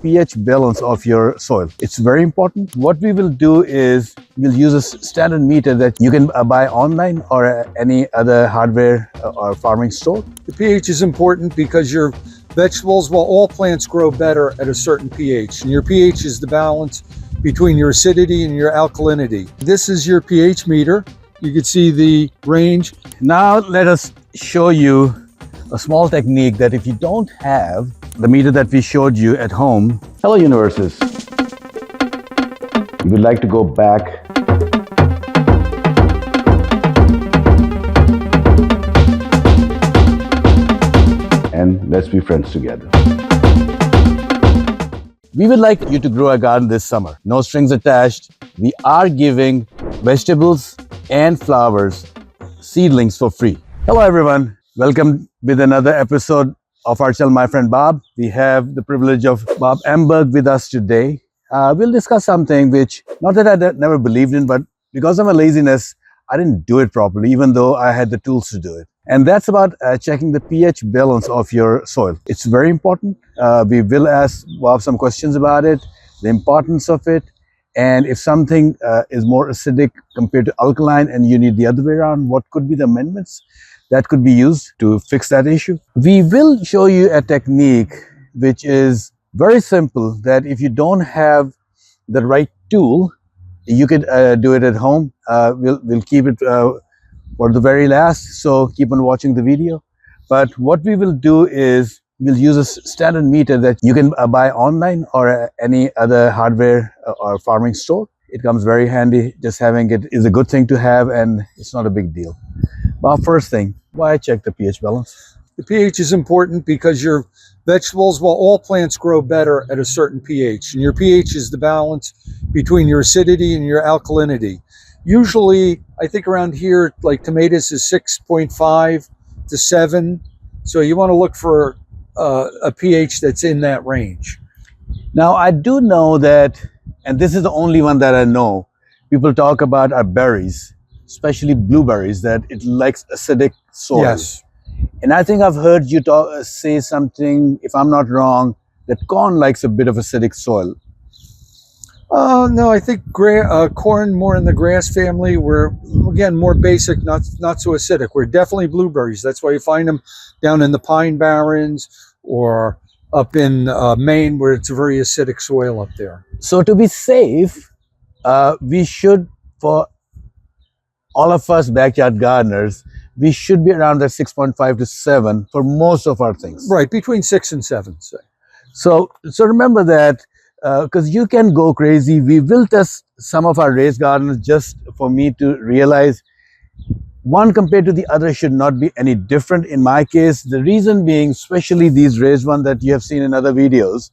pH balance of your soil. It's very important. What we will do is we'll use a standard meter that you can buy online or any other hardware or farming store. The pH is important because your vegetables, well, all plants grow better at a certain pH, and your pH is the balance between your acidity and your alkalinity. This is your pH meter. You can see the range. Now let us show you a small technique that if you don't have the meter that we showed you at home. Hello universes. You would like to go back and let's be friends together. We would like you to grow a garden this summer. No strings attached. We are giving vegetables and flowers seedlings for free. Hello everyone. Welcome with another episode of our channel, My Friend Bob. We have the privilege of Bob Amberg with us today. We'll discuss something which, not that I never believed in, but because of my laziness, I didn't do it properly, even though I had the tools to do it. And that's about checking the pH balance of your soil. It's very important. We will ask Bob some questions about it, the importance of it, and if something is more acidic compared to alkaline and you need the other way around, what could be the amendments that could be used to fix that issue. We will show you a technique which is very simple, that if you don't have the right tool, you could do it at home. We'll keep it for the very last, so keep on watching the video. But what we will do is we'll use a standard meter that you can buy online or any other hardware or farming store. It comes very handy. Just having it is a good thing to have, and it's not a big deal. Well, first thing, why check the pH balance? The pH is important because your vegetables, well, all plants grow better at a certain pH, and your pH is the balance between your acidity and your alkalinity. Usually, I think around here, like tomatoes is 6.5 to 7. So you want to look for a pH that's in that range. Now, I do know that, and this is the only one that I know, people talk about our berries, especially blueberries, that it likes acidic soil. Yes. And I think I've heard you say something, if I'm not wrong, that corn likes a bit of acidic soil. No, I think corn more in the grass family. We're, again, more basic, not so acidic. We're definitely blueberries. That's why you find them down in the pine barrens or up in Maine, where it's a very acidic soil up there. So to be safe, we should, for all of us backyard gardeners, we should be around that 6.5 to 7 for most of our things. Right, between 6 and 7, say. So remember that, because you can go crazy. We will test some of our raised gardens just for me to realize one compared to the other should not be any different in my case. The reason being, especially these raised ones that you have seen in other videos,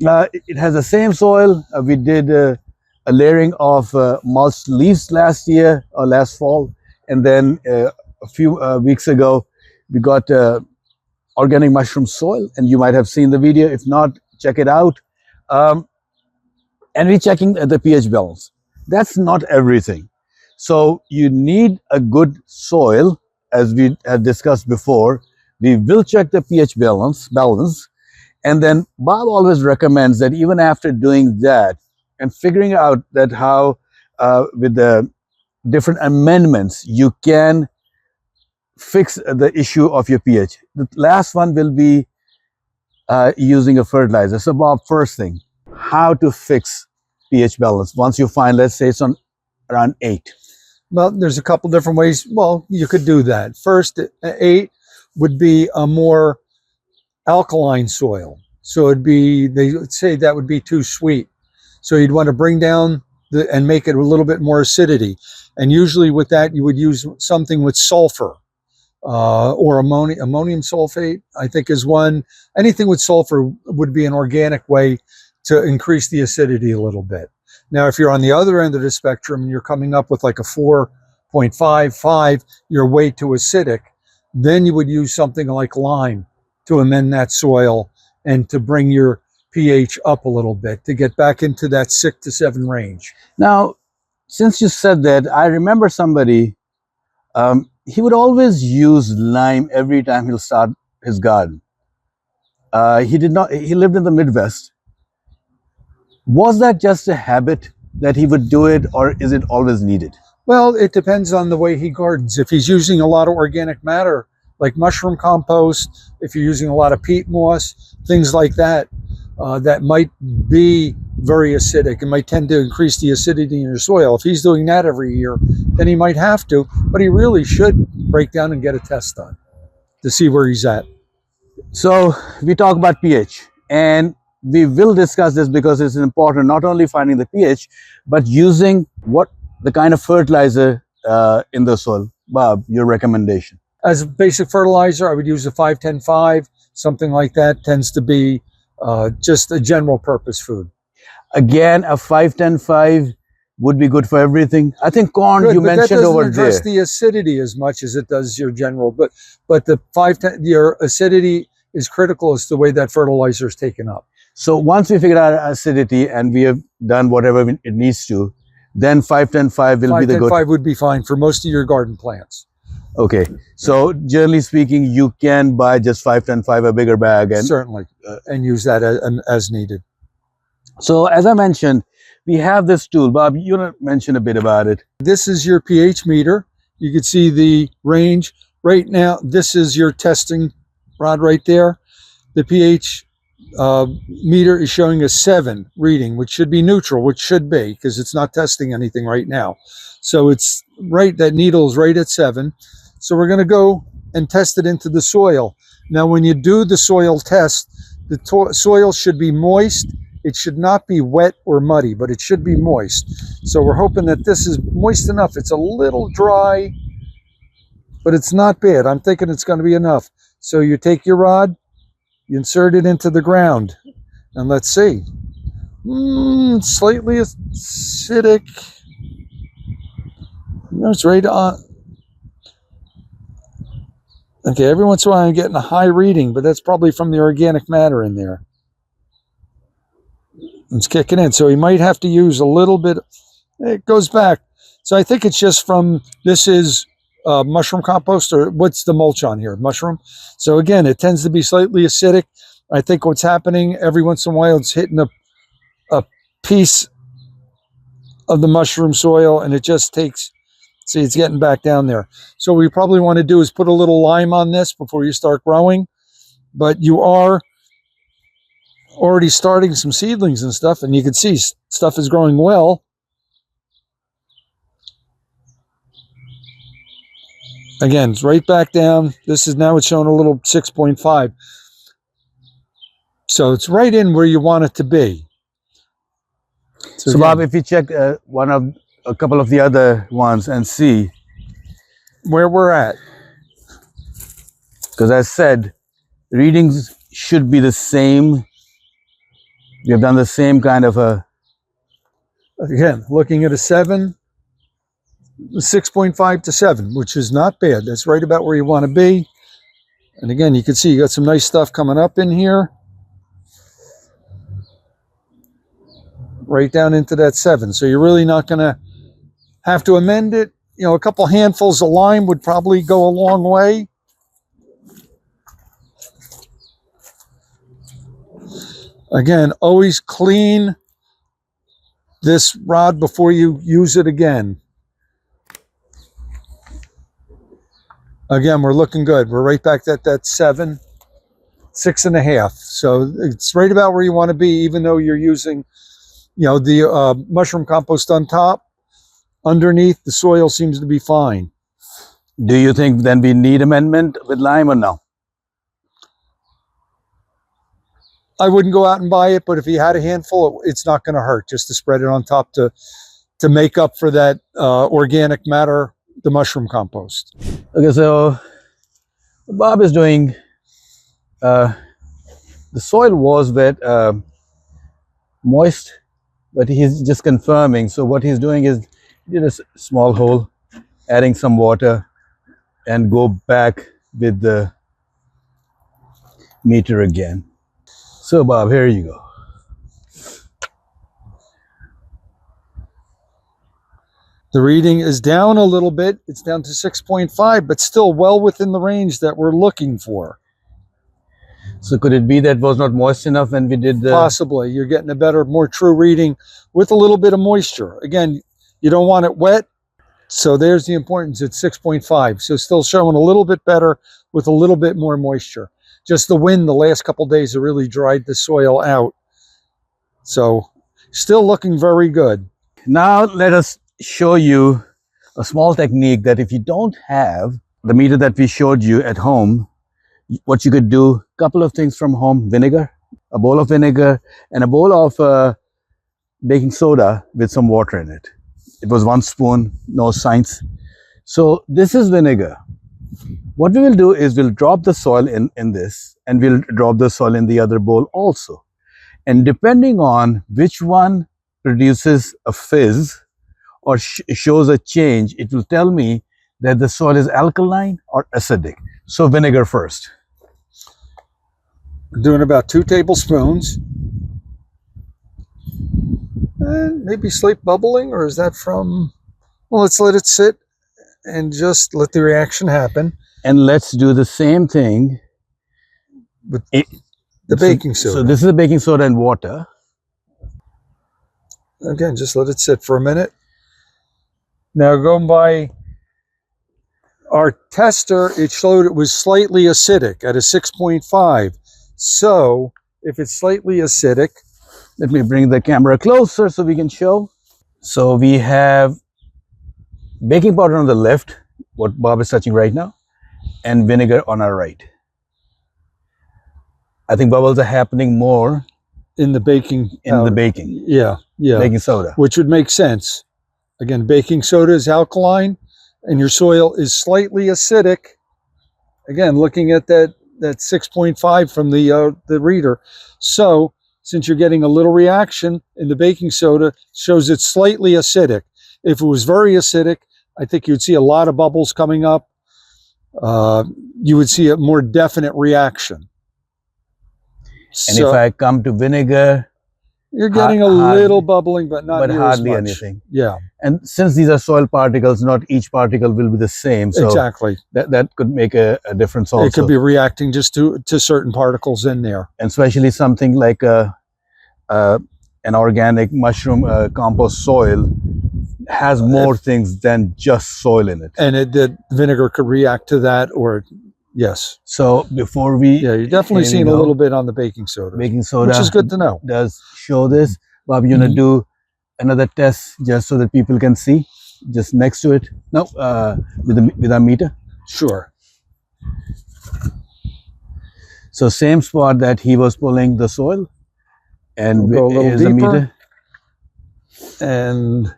it has the same soil. We did a layering of mulched leaves last year or last fall, and then a few weeks ago we got organic mushroom soil, and you might have seen the video. If not, check it out. And we're checking the pH balance. That's not everything. So you need a good soil, as we had discussed before. We will check the pH balance, and then Bob always recommends that even after doing that and figuring out that how with the different amendments you can fix the issue of your pH. The last one will be using a fertilizer. So Bob, first thing, how to fix pH balance once you find, let's say it's on around 8. Well, there's a couple different ways. Well, you could do that. First, 8 would be a more alkaline soil. So it'd be, they would say that would be too sweet. So you'd want to bring down and make it a little bit more acidity. And usually with that, you would use something with sulfur or ammonium sulfate, I think is one. Anything with sulfur would be an organic way to increase the acidity a little bit. Now, if you're on the other end of the spectrum and you're coming up with like a 4.55, you're way too acidic, then you would use something like lime to amend that soil and to bring your pH up a little bit to get back into that 6 to 7 range. Now, since you said that, I remember somebody, he would always use lime every time he'll start his garden. He lived in the Midwest, Was that just a habit that he would do it, or is it always needed? Well, it depends on the way he gardens. If he's using a lot of organic matter, like mushroom compost, if you're using a lot of peat moss, things like that, that might be very acidic and might tend to increase the acidity in your soil. If he's doing that every year, then he might have to, but he really should break down and get a test done to see where he's at. So we talk about pH, and we will discuss this because it's important, not only finding the pH, but using what the kind of fertilizer in the soil. Bob, your recommendation? As a basic fertilizer, I would use a 5-10-5, something like that. Tends to be just a general purpose food. Again, a 5-10-5 would be good for everything. I think corn, Good, you but mentioned that doesn't over address there. the acidity as much as it does your general. But the 5-10, your acidity is critical as to the way that fertilizer is taken up. So once we figure out acidity and we have done whatever it needs to, then 5-10-5 will be the good. 5-10-5 would be fine for most of your garden plants. Okay, so generally speaking, you can buy just 5-10-5, a bigger bag, and Certainly, and use that as needed. so as I mentioned, we have this tool. Bob, you want to mention a bit about it? This is your pH meter. You can see the range right now. This is your testing rod right there. The pH meter is showing a 7 reading, which should be neutral, which should be because it's not testing anything right now. So it's right, that needle is right at 7. So we're going to go and test it into the soil. Now, when you do the soil test, the soil should be moist. It should not be wet or muddy, but it should be moist. So we're hoping that this is moist enough. It's a little dry, but it's not bad. I'm thinking it's going to be enough. So you take your rod, you insert it into the ground, and let's see. Slightly acidic. It's right on. Okay, every once in a while I'm getting a high reading, but that's probably from the organic matter in there. It's kicking in. So he might have to use a little bit. It goes back. So I think it's just from, this is mushroom compost, or what's the mulch on here? Mushroom. So again, it tends to be slightly acidic. I think what's happening every once in a while, it's hitting a piece of the mushroom soil, and it just takes, see, it's getting back down there. So what you probably want to do is put a little lime on this before you start growing, but you are already starting some seedlings and stuff, and you can see stuff is growing well. Again, it's right back down. This is now, it's showing a little 6.5. So it's right in where you want it to be. So Bob, if we check a couple of the other ones and see where we're at, because I said readings should be the same. We have done the same kind of a. Again, looking at a 7, 6.5 to 7, which is not bad. That's right about where you want to be. And again, you can see you got some nice stuff coming up in here. Right down into that 7. So you're really not going to have to amend it. You know, a couple handfuls of lime would probably go a long way. Again, always clean this rod before you use it again. Again, we're looking good. We're right back at that 7, 6.5. So it's right about where you want to be, even though you're using, you know, the mushroom compost on top. Underneath, the soil seems to be fine. Do you think then we need amendment with lime or no? I wouldn't go out and buy it, but if you had a handful, it's not going to hurt just to spread it on top to make up for that organic matter, the mushroom compost. Okay, so Bob is doing, the soil was wet, moist, but he's just confirming. So what he's doing is, he did a small hole, adding some water, and go back with the meter again. So Bob, here you go. The reading is down a little bit. It's down to 6.5, but still well within the range that we're looking for. So could it be that was not moist enough when we did the... Possibly. You're getting a better, more true reading with a little bit of moisture. Again, you don't want it wet. So there's the importance. It's 6.5. So still showing a little bit better with a little bit more moisture. Just the wind the last couple of days have really dried the soil out. So still looking very good. Now let us show you a small technique that if you don't have the meter that we showed you at home, what you could do, a couple of things from home: vinegar, a bowl of vinegar, and a bowl of baking soda with some water in it. It was 1 spoon, no science. So this is vinegar. What we will do is we'll drop the soil in this, and we'll drop the soil in the other bowl also. And depending on which one produces a fizz or shows a change, it will tell me that the soil is alkaline or acidic. So vinegar first. Doing about 2 tablespoons. And maybe slight bubbling, or is that from... Well, let's let it sit and just let the reaction happen. And let's do the same thing with the baking soda. So this is the baking soda and water. Again, just let it sit for a minute. Now going by our tester, it showed it was slightly acidic at a 6.5. So if it's slightly acidic, let me bring the camera closer so we can show. So we have baking powder on the left, what Bob is touching right now, and vinegar on our right. I think bubbles are happening more in the baking. Yeah. Baking soda. Which would make sense. Again, baking soda is alkaline and your soil is slightly acidic. Again, looking at that 6.5 from the reader. So since you're getting a little reaction in the baking soda, shows it's slightly acidic. If it was very acidic, I think you'd see a lot of bubbles coming up. You would see a more definite reaction. And if I come to vinegar, you're getting a little bubbling, but not hardly as much. Anything. Yeah. And since these are soil particles, not each particle will be the same. So exactly. That could make a difference also. It could be reacting just to certain particles in there. And especially something like an organic mushroom compost soil has more things than just soil in it. And the vinegar could react to that, or yes. So before we... Yeah, you're definitely seeing a little bit on the baking soda. Baking soda. Which is good to know. Does show this. Bob, you're going to do another test just so that people can see, just next to it. No, with our meter. Sure. So same spot that he was pulling the soil. And we'll go a little deeper. The meter. And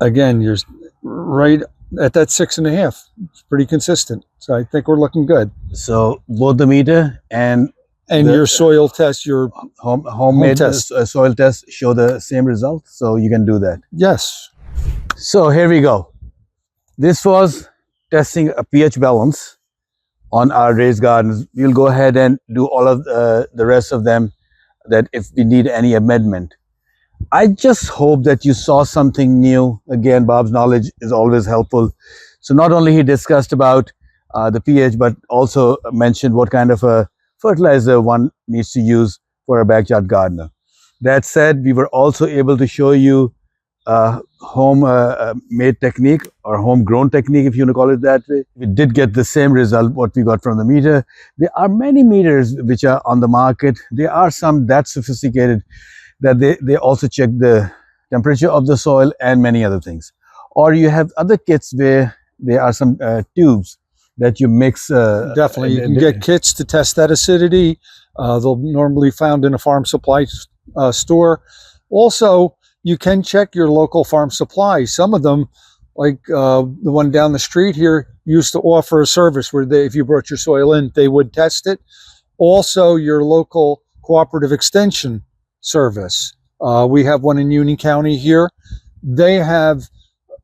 again, you're right at that 6.5. It's pretty consistent. So I think we're looking good. So both the meter and your soil test, your homemade test. Soil test show the same result. So you can do that. Yes. So here we go. This was testing a pH balance on our raised gardens. We'll go ahead and do all of the rest of them, that if we need any amendment. I just hope that you saw something new. Again, Bob's knowledge is always helpful. So not only he discussed about the pH, but also mentioned what kind of a fertilizer one needs to use for a backyard gardener. That said, we were also able to show you home-made technique, or homegrown technique, if you want to call it that way. We did get the same result what we got from the meter. There are many meters which are on the market. There are some that sophisticated that they also check the temperature of the soil and many other things. Or you have other kits where there are some tubes that you mix. Definitely, you can get kits to test that acidity. They'll normally found in a farm supply store. Also, you can check your local farm supply. Some of them, like the one down the street here, used to offer a service where if you brought your soil in, they would test it. Also, your local cooperative extension service. We have one in Union County here. They have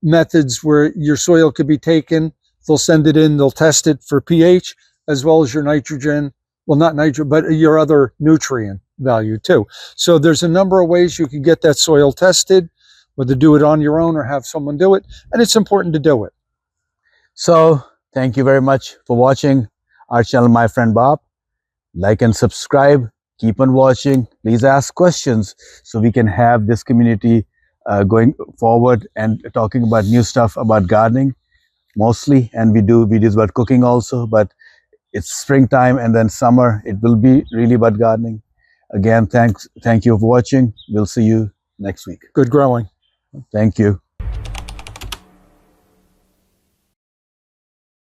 methods where your soil could be taken. They'll send it in, they'll test it for pH, as well as your nitrogen. Well, not nitrogen, but your other nutrient value too. So there's a number of ways you can get that soil tested, whether do it on your own or have someone do it. And it's important to do it. So thank you very much for watching our channel, My Friend Bob. Like and subscribe. Keep on watching. Please ask questions so we can have this community going forward and talking about new stuff about gardening mostly. And we do videos about cooking also, but it's springtime and then summer. It will be really about gardening. Again, thank you for watching. We'll see you next week. Good growing. Thank you.